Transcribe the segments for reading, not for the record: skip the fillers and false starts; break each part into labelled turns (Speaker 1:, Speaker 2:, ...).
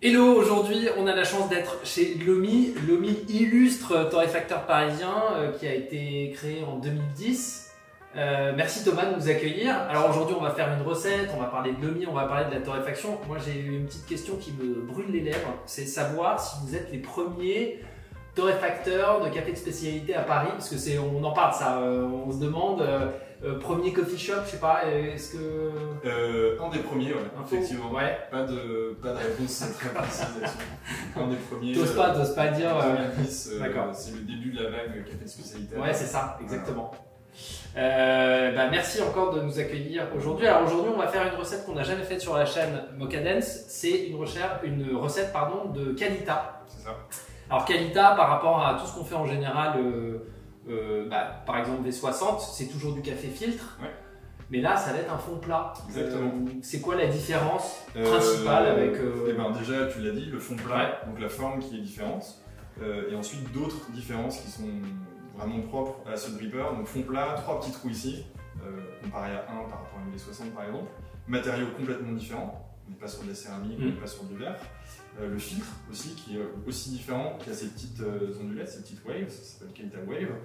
Speaker 1: Hello, aujourd'hui on a la chance d'être chez Lomi. Lomi, illustre torréfacteur parisien qui a été créé en 2010. Merci Thomas de nous accueillir. Alors aujourd'hui on va faire une recette, on va parler de Lomi, on va parler de la torréfaction. Moi j'ai une petite question qui me brûle les lèvres, c'est savoir si vous êtes les premiers torréfacteurs de café de spécialité à Paris, parce que on en parle ça, on se demande, premier coffee shop, je sais pas, est-ce que...
Speaker 2: un des premiers, ouais, effectivement.
Speaker 1: Ouais.
Speaker 2: Pas de réponse très précise là-dessus. Un des premiers.
Speaker 1: T'oses pas dire...
Speaker 2: 2010, c'est le début de la vague café de spécialité.
Speaker 1: Ouais, c'est ça, exactement. Merci encore de nous accueillir aujourd'hui. Alors aujourd'hui, on va faire une recette qu'on n'a jamais faite sur la chaîne Mocha-Dance. C'est une recette de Kalita.
Speaker 2: C'est ça.
Speaker 1: Alors Kalita, par rapport à tout ce qu'on fait en général, par exemple V60, c'est toujours du café filtre.
Speaker 2: Ouais.
Speaker 1: Mais là, ça va être un fond plat.
Speaker 2: Exactement.
Speaker 1: C'est quoi la différence principale avec...
Speaker 2: Déjà, tu l'as dit, le fond plat,
Speaker 1: ouais.
Speaker 2: Donc la forme qui est différente. Et ensuite, d'autres différences qui sont vraiment propres à ce dripper. Donc fond plat, 3 petits trous ici, comparé à 1 par rapport à une V60 par exemple. Matériaux complètement différents. On n'est pas sur de la céramique, on n'est pas sur du verre. Le filtre aussi, qui est aussi différent, qui a ces petites ondulettes, ces petites waves, ça s'appelle Kalita Wave.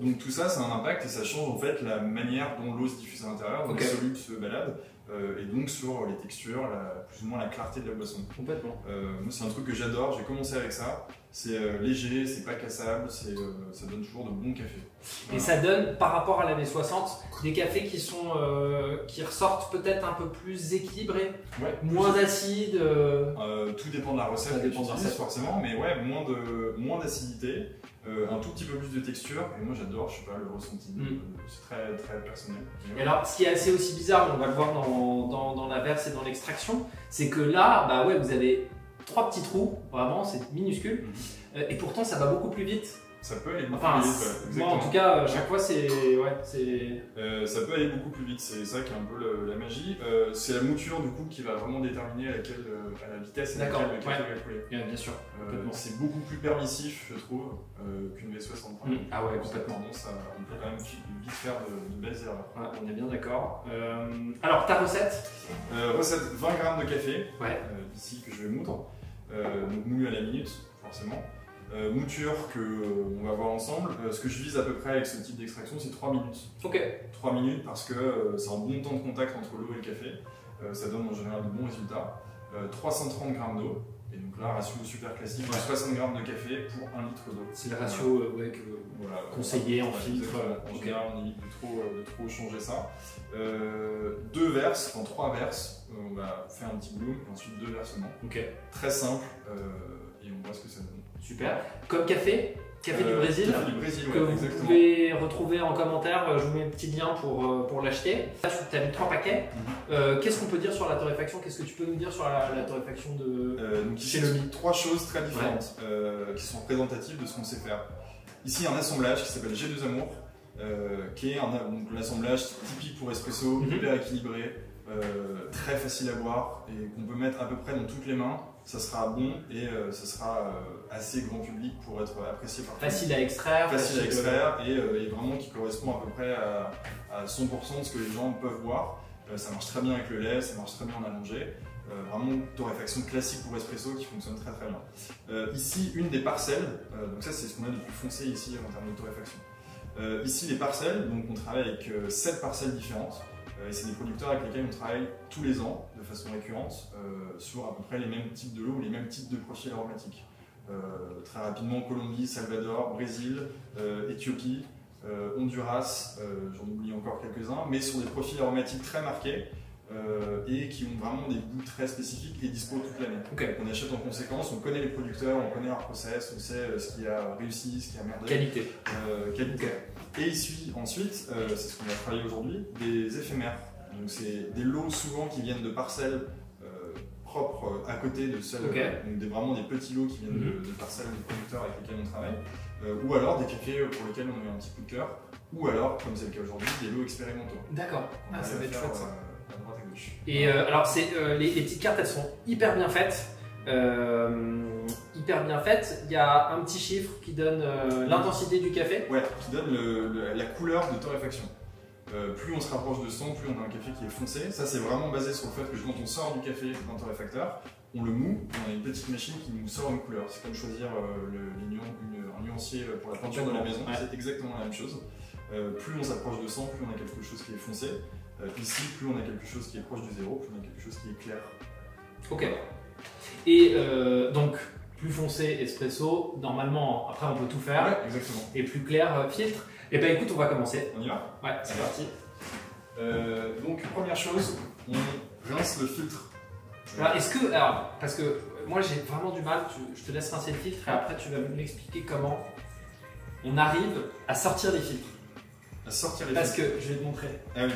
Speaker 2: Donc tout ça, ça a un impact et ça change en fait la manière dont l'eau se diffuse à l'intérieur, donc le solide se balade, et donc sur les textures, plus ou moins la clarté de la boisson.
Speaker 1: Complètement.
Speaker 2: Moi c'est un truc que j'adore, j'ai commencé avec ça. C'est léger, c'est pas cassable, ça donne toujours de bons cafés.
Speaker 1: Voilà. Et ça donne, par rapport à la V60, des cafés qui ressortent peut-être un peu plus équilibrés,
Speaker 2: ouais,
Speaker 1: moins acides.
Speaker 2: Tout dépend de la recette,
Speaker 1: ça dépend de la recette
Speaker 2: forcément, mais ouais, moins d'acidité, un tout petit peu plus de texture. Et moi j'adore, je sais pas, le ressenti, c'est très très personnel.
Speaker 1: Et alors, ce qui est assez aussi bizarre, on va le voir dans la verse et dans l'extraction, c'est que là, vous avez 3 petits trous, vraiment, c'est minuscule, et pourtant ça va beaucoup plus vite.
Speaker 2: Ça peut aller beaucoup plus vite,
Speaker 1: moi en tout cas, chaque fois c'est...
Speaker 2: ça peut aller beaucoup plus vite, c'est ça qui est un peu la magie. C'est la mouture du coup qui va vraiment déterminer à la vitesse à laquelle le café va couler.
Speaker 1: Bien sûr.
Speaker 2: C'est beaucoup plus permissif, je trouve, qu'une V60.
Speaker 1: Ah ouais, complètement.
Speaker 2: On peut quand même vite faire de belles erreurs.
Speaker 1: Ouais, on est bien d'accord. Alors, ta recette
Speaker 2: Recette 20 g de café,
Speaker 1: ici
Speaker 2: que je vais moudre. Donc moulu à la minute, forcément. Mouture qu'on va voir ensemble. Ce que je vise à peu près avec ce type d'extraction, c'est 3 minutes.
Speaker 1: Ok.
Speaker 2: 3 minutes parce que c'est un bon temps de contact entre l'eau et le café. Ça donne en général de bons résultats. 330 g d'eau. Et donc là, ratio super classique, 60 g de café pour 1 litre d'eau.
Speaker 1: C'est le ratio conseillé en filtre.
Speaker 2: En général, on évite de trop changer ça. 2 verses, enfin 3 verses. On va faire un petit bloom, et ensuite 2 versements. Très simple, et on voit ce que ça donne.
Speaker 1: Super. Comme café du Brésil,
Speaker 2: café du Brésil,
Speaker 1: que vous pouvez retrouver en commentaire, je vous mets un petit lien pour l'acheter. Là, tu as mis 3 paquets. Qu'est-ce qu'on peut dire sur la torréfaction? Qu'est-ce que tu peux nous dire sur la torréfaction
Speaker 2: chez Lomi? 3 choses très différentes qui sont représentatives de ce qu'on sait faire. Ici, il y a un assemblage qui s'appelle G2 Amour, qui est un assemblage typique pour espresso, hyper équilibré, très facile à boire et qu'on peut mettre à peu près dans toutes les mains. Ça sera bon et ça sera assez grand public pour être apprécié par tous.
Speaker 1: Facile à extraire.
Speaker 2: Facile à extraire et vraiment qui correspond à peu près à 100% de ce que les gens peuvent boire. Ça marche très bien avec le lait, ça marche très bien en allongé. Vraiment une torréfaction classique pour espresso qui fonctionne très très bien. Ici, une des parcelles, donc ça c'est ce qu'on a de plus foncé ici en termes de torréfaction. Ici les parcelles, donc on travaille avec 7 parcelles différentes. Et c'est des producteurs avec lesquels on travaille tous les ans de façon récurrente sur à peu près les mêmes types de l'eau ou les mêmes types de profils aromatiques. Très rapidement, Colombie, Salvador, Brésil, Éthiopie, Honduras, j'en oublie encore quelques-uns, mais sur des profils aromatiques très marqués et qui ont vraiment des goûts très spécifiques et dispo toute l'année. On achète en conséquence, on connaît les producteurs, on connaît leur process, on sait ce qui a réussi, ce qui a merdé.
Speaker 1: Qualité.
Speaker 2: Et ici, ensuite, c'est ce qu'on va travailler aujourd'hui, des éphémères. Donc c'est des lots souvent qui viennent de parcelles propres à côté de celles, donc vraiment des petits lots qui viennent de parcelles de producteurs avec lesquels on travaille, ou alors des cafés pour lesquels on met un petit coup de cœur, ou alors, comme c'est le cas aujourd'hui, des lots expérimentaux.
Speaker 1: D'accord, ça va être chouette ça.
Speaker 2: À droite à gauche.
Speaker 1: Et alors les petites cartes, elles sont hyper bien faites. Il y a un petit chiffre qui donne l'intensité du café.
Speaker 2: Ouais, qui donne la couleur de torréfaction. Plus on se rapproche de 100, plus on a un café qui est foncé. Ça, c'est vraiment basé sur le fait que quand on sort du café d'un torréfacteur, on le moue, on a une petite machine qui nous sort une couleur. C'est comme choisir un nuancier pour la peinture de la maison, c'est exactement la même chose. Plus on s'approche de 100, plus on a quelque chose qui est foncé. Ici, plus on a quelque chose qui est proche du zéro, plus on a quelque chose qui est clair.
Speaker 1: Ok. Et donc, plus foncé, espresso, normalement, après on peut tout faire.
Speaker 2: Ouais, exactement.
Speaker 1: Et plus clair, filtre. Et ben écoute, on va commencer.
Speaker 2: On y va?
Speaker 1: Ouais, c'est parti.
Speaker 2: Donc, première chose, on rince le filtre.
Speaker 1: Alors, parce que moi j'ai vraiment du mal, je te laisse rincer le filtre et après tu vas m'expliquer comment on arrive à sortir les filtres.
Speaker 2: À sortir les
Speaker 1: Parce
Speaker 2: filtres.
Speaker 1: que je vais te montrer.
Speaker 2: Ah oui.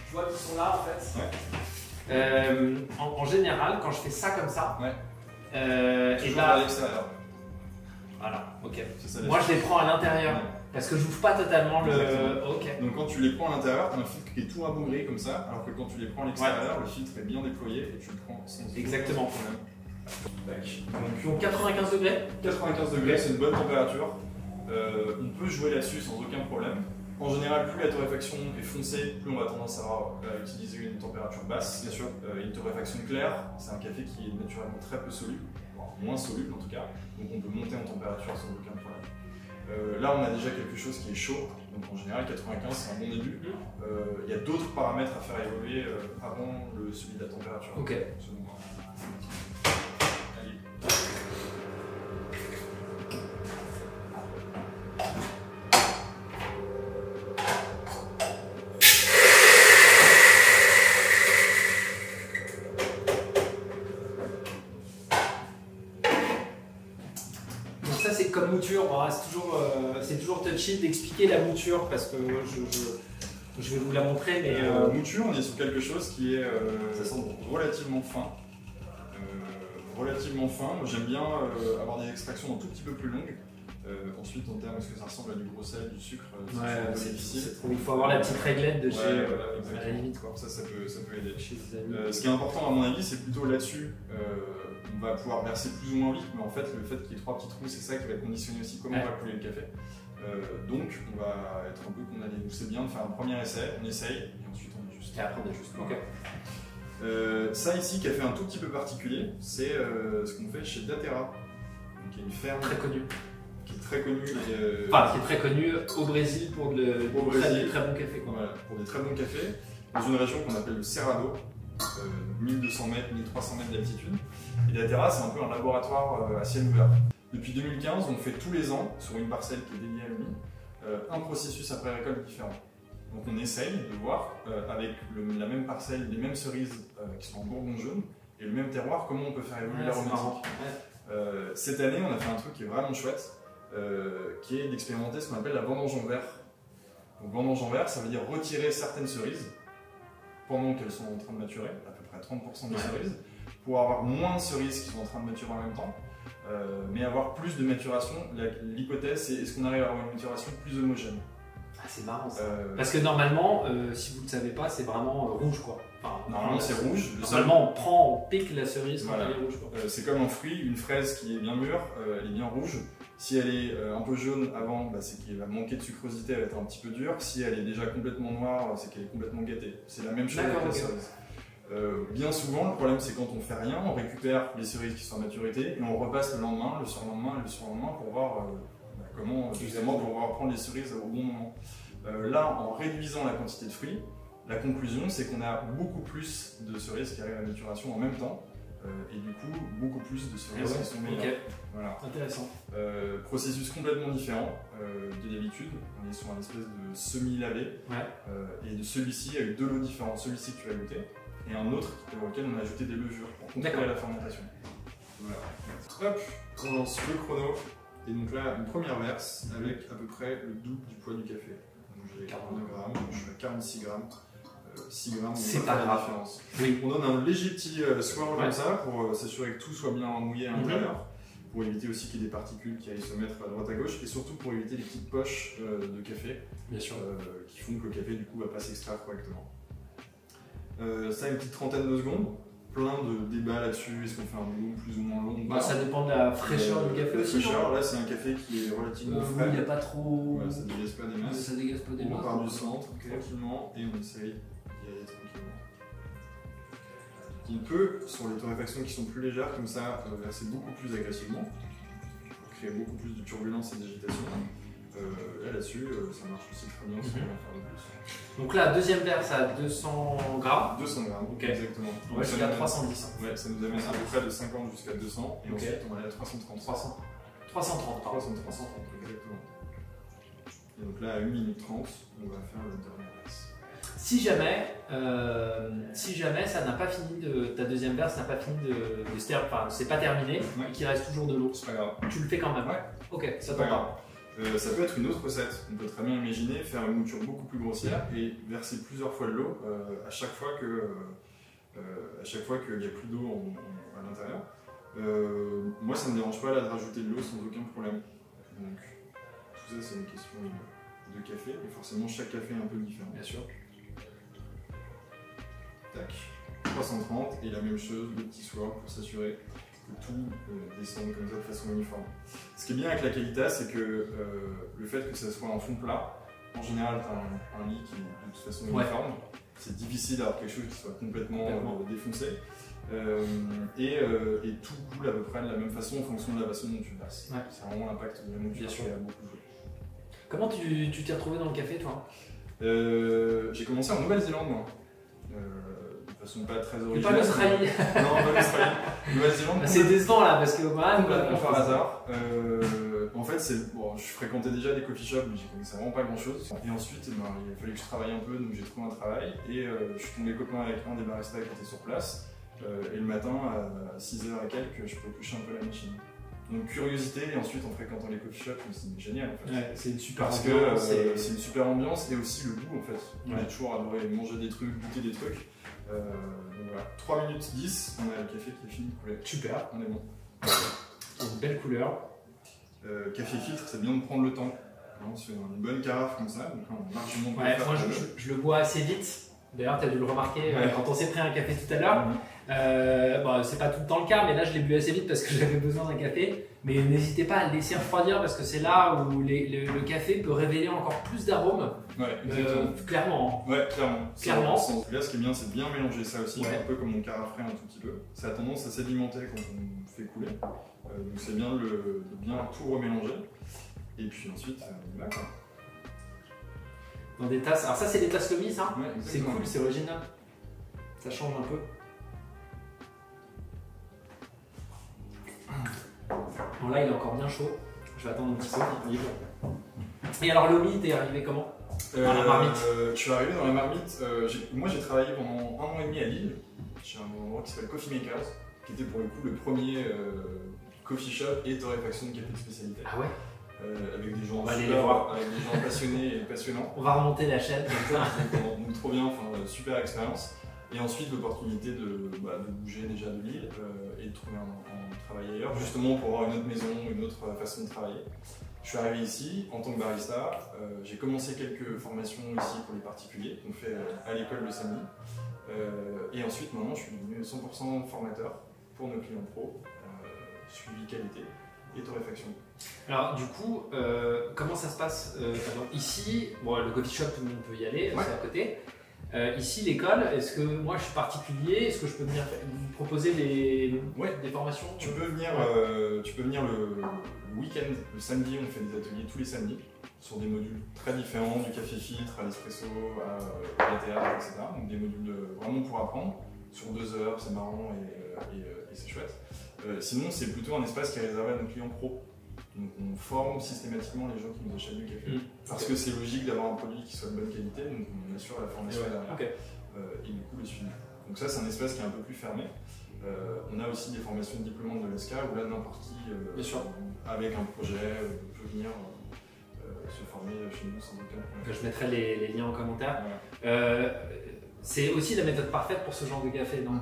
Speaker 1: Tu vois qu'ils sont là en fait.
Speaker 2: Ouais.
Speaker 1: En général, quand je fais ça comme ça,
Speaker 2: Ouais.
Speaker 1: et
Speaker 2: Toujours
Speaker 1: là,
Speaker 2: à l'extérieur.
Speaker 1: voilà, ok.
Speaker 2: C'est ça,
Speaker 1: Moi je les prends à l'intérieur parce que j'ouvre pas totalement le.
Speaker 2: Exactement.
Speaker 1: Ok.
Speaker 2: Donc quand tu les prends à l'intérieur, tu as un filtre qui est tout rabougri comme ça, alors que quand tu les prends à l'extérieur, le filtre est bien déployé et tu le prends sans
Speaker 1: Exactement.
Speaker 2: problème. Tac.
Speaker 1: Donc 95 degrés.
Speaker 2: 95 degrés, c'est une bonne température. On peut jouer là-dessus sans aucun problème. En général, plus la torréfaction est foncée, plus on va tendance à utiliser une température basse. Bien sûr, une torréfaction claire, c'est un café qui est naturellement très peu soluble, voire moins soluble en tout cas, donc on peut monter en température sans aucun problème. Là, on a déjà quelque chose qui est chaud, donc en général 95 c'est un bon début. Il y a d'autres paramètres à faire évoluer avant celui de la température.
Speaker 1: Ok.
Speaker 2: Selon moi. Allez.
Speaker 1: Comme mouture, c'est toujours touchy d'expliquer la mouture parce que je vais vous la montrer. Mais
Speaker 2: mouture, on est sur quelque chose qui est relativement fin. Moi j'aime bien avoir des extractions un tout petit peu plus longues. Ensuite, en termes, est-ce que ça ressemble à du gros sel, du sucre, c'est difficile.
Speaker 1: Il faut avoir la petite réglette de chez
Speaker 2: à
Speaker 1: la limite. Quoi.
Speaker 2: Ça peut aider.
Speaker 1: Chez des amis.
Speaker 2: Ce qui est important à mon avis, c'est plutôt là-dessus. On va pouvoir verser plus ou moins vite, mais en fait, le fait qu'il y ait 3 petits trous, c'est ça qui va conditionner aussi comment on va couler le café. Donc, on va être un peu condamné. Donc, c'est bien de faire un premier essai, on essaye, et ensuite on ajuste.
Speaker 1: Et après, on ajuste.
Speaker 2: Okay. Ça ici, qui a fait un tout petit peu particulier, c'est ce qu'on fait chez Datera, donc, qui est une ferme
Speaker 1: très connue.
Speaker 2: Qui est très connue.
Speaker 1: Enfin, qui est très connue au Brésil pour des très bons cafés. Quoi.
Speaker 2: Voilà, pour des très bons cafés, dans une région qu'on appelle le Cerrado. 1200 mètres, 1300 mètres d'altitude. Et Datera, c'est un peu un laboratoire à ciel ouvert. Depuis 2015, on fait tous les ans, sur une parcelle qui est dédiée à l'UMI, un processus après récolte différent. Donc on essaye de voir, avec la même parcelle, les mêmes cerises qui sont en bourgogne jaune, et le même terroir, comment on peut faire évoluer l'aromatique. Cette année, on a fait un truc qui est vraiment chouette, qui est d'expérimenter ce qu'on appelle la vendange en verre. Donc vendange en verre, ça veut dire retirer certaines cerises, pendant qu'elles sont en train de maturer, à peu près 30% des cerises, pour avoir moins de cerises qui sont en train de maturer en même temps, mais avoir plus de maturation. L'hypothèse, c'est est-ce qu'on arrive à avoir une maturation plus homogène.
Speaker 1: Ah, c'est marrant ça. Parce que normalement, si vous ne le savez pas, c'est vraiment rouge quoi. Enfin,
Speaker 2: normalement c'est rouge.
Speaker 1: Normalement on pique la cerise quand elle est rouge.
Speaker 2: C'est comme un fruit, une fraise qui est bien mûre, elle est bien rouge. Si elle est un peu jaune avant, c'est qu'elle va manquer de sucrosité, elle va être un petit peu dure. Si elle est déjà complètement noire, c'est qu'elle est complètement gâtée. C'est la même chose avec la cerise. Bien souvent, le problème c'est quand on fait rien, on récupère les cerises qui sont à maturité et on repasse le lendemain, le surlendemain et le surlendemain pour voir comment justement pour pouvoir prendre les cerises au bon moment. Là, en réduisant la quantité de fruits, la conclusion c'est qu'on a beaucoup plus de cerises qui arrivent à maturation en même temps. Et du coup, beaucoup plus de cerises qui sont meilleures. Voilà.
Speaker 1: Intéressant.
Speaker 2: Processus complètement différent de d'habitude. On est sur un espèce de semi-lavé. Et de celui-ci avec deux lots différents. Celui-ci que tu as goûté et un autre auquel on a ajouté des levures pour contrôler la fermentation. Voilà. Hop, on lance le chrono. Et donc là, une première verse avec à peu près le double du poids du café. Donc j'ai 42 grammes, je suis à 46 grammes. 6 grammes,
Speaker 1: c'est pas grave.
Speaker 2: Différence. Oui. On donne un léger petit swirl comme ça pour s'assurer que tout soit bien mouillé à l'intérieur, pour éviter aussi qu'il y ait des particules qui aillent se mettre à droite à gauche et surtout pour éviter les petites poches de café qui font que le café du coup va pas s'extraire correctement. Ça une petite trentaine de secondes plein de débats là-dessus. Est-ce qu'on fait un boulot plus ou moins long?
Speaker 1: Bah, ça dépend de la fraîcheur du café aussi.
Speaker 2: Fraîcheur, là c'est un café qui est relativement frais.
Speaker 1: Il n'y a pas trop.
Speaker 2: Ouais, ça dégaze pas des masses.
Speaker 1: Ça dégaze pas des masses.
Speaker 2: On part du centre tranquillement et on essaye d'y aller tranquillement. Il peut, sur les torréfactions qui sont plus légères, comme ça, verser beaucoup plus agressivement, pour créer beaucoup plus de turbulence et d'agitation. Là-dessus, ça marche aussi très bien si on va faire de plus.
Speaker 1: Donc là, deuxième verre, ça a 200 grammes.
Speaker 2: 200 grammes,
Speaker 1: okay.
Speaker 2: Exactement.
Speaker 1: On va jusqu'à 310.
Speaker 2: Ouais, ça nous amène à peu près de 50 jusqu'à 200. Et ensuite, on va aller à 330.
Speaker 1: 330, pardon.
Speaker 2: 330, exactement. Et donc là, à 1 minute 30, on va faire le dernier verse.
Speaker 1: Si jamais ça n'a pas fini ta deuxième verse n'a pas fini de se terminer, enfin c'est pas terminé, et qu'il reste toujours de l'eau,
Speaker 2: c'est pas grave.
Speaker 1: Tu le fais quand même.
Speaker 2: Ouais.
Speaker 1: Ok, ça
Speaker 2: tombe pas. Ça peut être une autre recette. On peut très bien imaginer faire une mouture beaucoup plus grossière et verser plusieurs fois de l'eau à chaque fois qu'il n'y a plus d'eau à l'intérieur. Moi, ça ne me dérange pas là, de rajouter de l'eau sans aucun problème. Donc, tout ça, c'est une question de café. Et forcément, chaque café est un peu différent.
Speaker 1: Bien sûr.
Speaker 2: Tac. 330 et la même chose, le petit swirl pour s'assurer que tout descende comme ça de façon uniforme. Ce qui est bien avec la Kalita, c'est que le fait que ça soit en fond plat, en général, tu as un lit qui est de toute façon uniforme. C'est difficile d'avoir quelque chose qui soit complètement défoncé. Et tout coule à peu près de la même façon en fonction de la façon dont tu le verses. Ouais. C'est vraiment l'impact de la mouture qui a beaucoup joué.
Speaker 1: Comment tu t'es retrouvé dans le café, toi?
Speaker 2: J'ai commencé en Nouvelle-Zélande, moi. De façon pas très originale.
Speaker 1: Pas l'Australie.
Speaker 2: Non, pas l'Australie. Nouvelle-Zélande.
Speaker 1: C'est décevant là, parce que moi,
Speaker 2: par hasard. En fait, bon, je fréquentais déjà des coffee shops, mais j'y connaissais vraiment pas grand chose. Et ensuite, il a fallu que je travaille un peu, donc j'ai trouvé un travail. Et je suis tombé copain avec un des baristas qui était sur place. Et le matin, à 6h et quelques, je peux toucher un peu la machine. Donc curiosité, et ensuite en fréquentant les coffee shops, c'est génial en fait.
Speaker 1: Ouais, c'est une super
Speaker 2: ambiance. Parce que c'est une super ambiance et aussi le goût en fait. On a toujours adoré manger des trucs, goûter des trucs. Donc voilà, 3 minutes 10, on a le café qui est fini de couler.
Speaker 1: Super,
Speaker 2: on est bon.
Speaker 1: Une belle couleur.
Speaker 2: Café filtre, c'est bien de prendre le temps. Sur une bonne carafe comme ça, donc là on a largement
Speaker 1: moi je le bois assez vite. D'ailleurs, tu as dû le remarquer quand on s'est pris un café tout à l'heure. Bon, c'est pas tout le temps le cas, mais là je l'ai bu assez vite parce que j'avais besoin d'un café. Mais n'hésitez pas à le laisser refroidir parce que c'est là où le café peut révéler encore plus d'arômes.
Speaker 2: Ouais,
Speaker 1: clairement.
Speaker 2: Ouais, clairement. Là, ce qui est bien, c'est de bien mélanger ça aussi, un peu comme on caraferait un tout petit peu. Ça a tendance à sédimenter quand on fait couler. Donc c'est bien de bien tout remélanger. Et puis ensuite, voilà quoi.
Speaker 1: Dans des tasses. Alors ça c'est des tasses Lomi, ça.
Speaker 2: Ouais,
Speaker 1: c'est cool, c'est original. Ça change un peu. Bon là il est encore bien chaud. Je vais attendre un petit peu. Et alors Lomi, t'es arrivé comment? Dans la marmite.
Speaker 2: Je suis arrivé dans la marmite. Moi j'ai travaillé pendant 1 an et demi à Lille, chez un endroit qui s'appelle Coffee Makers, qui était pour le coup le premier coffee shop et torréfaction de café de spécialité.
Speaker 1: Ah ouais.
Speaker 2: Avec des gens
Speaker 1: avec des gens
Speaker 2: passionnés et passionnants.
Speaker 1: On va remonter la chaîne.
Speaker 2: Donc trop bien, super expérience. Et ensuite l'opportunité de bouger déjà de Lille et de trouver un travail ailleurs, justement pour avoir une autre maison, une autre façon de travailler. Je suis arrivé ici en tant que barista. J'ai commencé quelques formations ici pour les particuliers, qu'on fait à l'école le samedi. Et ensuite maintenant je suis devenu 100% formateur pour nos clients pro, suivi qualité et torréfaction.
Speaker 1: Alors du coup, comment ça se passe ici? Bon, le coffee shop, tout le monde peut y aller, c'est à côté. Ici, l'école, est-ce que moi je suis particulier? Est-ce que je peux venir vous proposer des formations?
Speaker 2: Tu peux venir le week-end, le samedi, on fait des ateliers tous les samedis sur des modules très différents, du café filtre à l'espresso, à la théâtre, etc. Donc des modules vraiment pour apprendre, sur 2 heures, c'est marrant et c'est chouette. Sinon, c'est plutôt un espace qui est réservé à nos clients pro. Donc on forme systématiquement les gens qui nous achètent du café. Parce que c'est logique d'avoir un produit qui soit de bonne qualité, donc on assure la formation derrière. Et du coup le suivi. Donc ça c'est un espace qui est un peu plus fermé. On a aussi des formations de diplômantes de l'ESCA où là n'importe qui avec un projet peut venir se former chez nous sans aucun problème.
Speaker 1: Je mettrai les liens en commentaire. C'est aussi la méthode parfaite pour ce genre de café, non?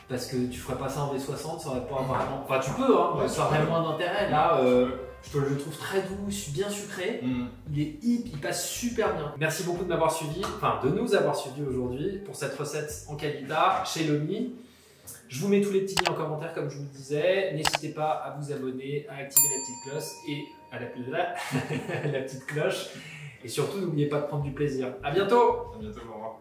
Speaker 1: Parce que tu ferais pas ça en V60, ça aurait pas vraiment. Enfin, tu peux, hein, ça aurait moins d'intérêt. Là, je le trouve très doux, bien sucré. Il passe super bien. Merci beaucoup de m'avoir suivi, de nous avoir suivis aujourd'hui pour cette recette en Kalita chez Lomi. Je vous mets tous les petits liens en commentaire comme je vous le disais. N'hésitez pas à vous abonner, à activer la petite cloche et à la petite cloche. Et surtout, n'oubliez pas de prendre du plaisir. À bientôt!
Speaker 2: À bientôt, au revoir.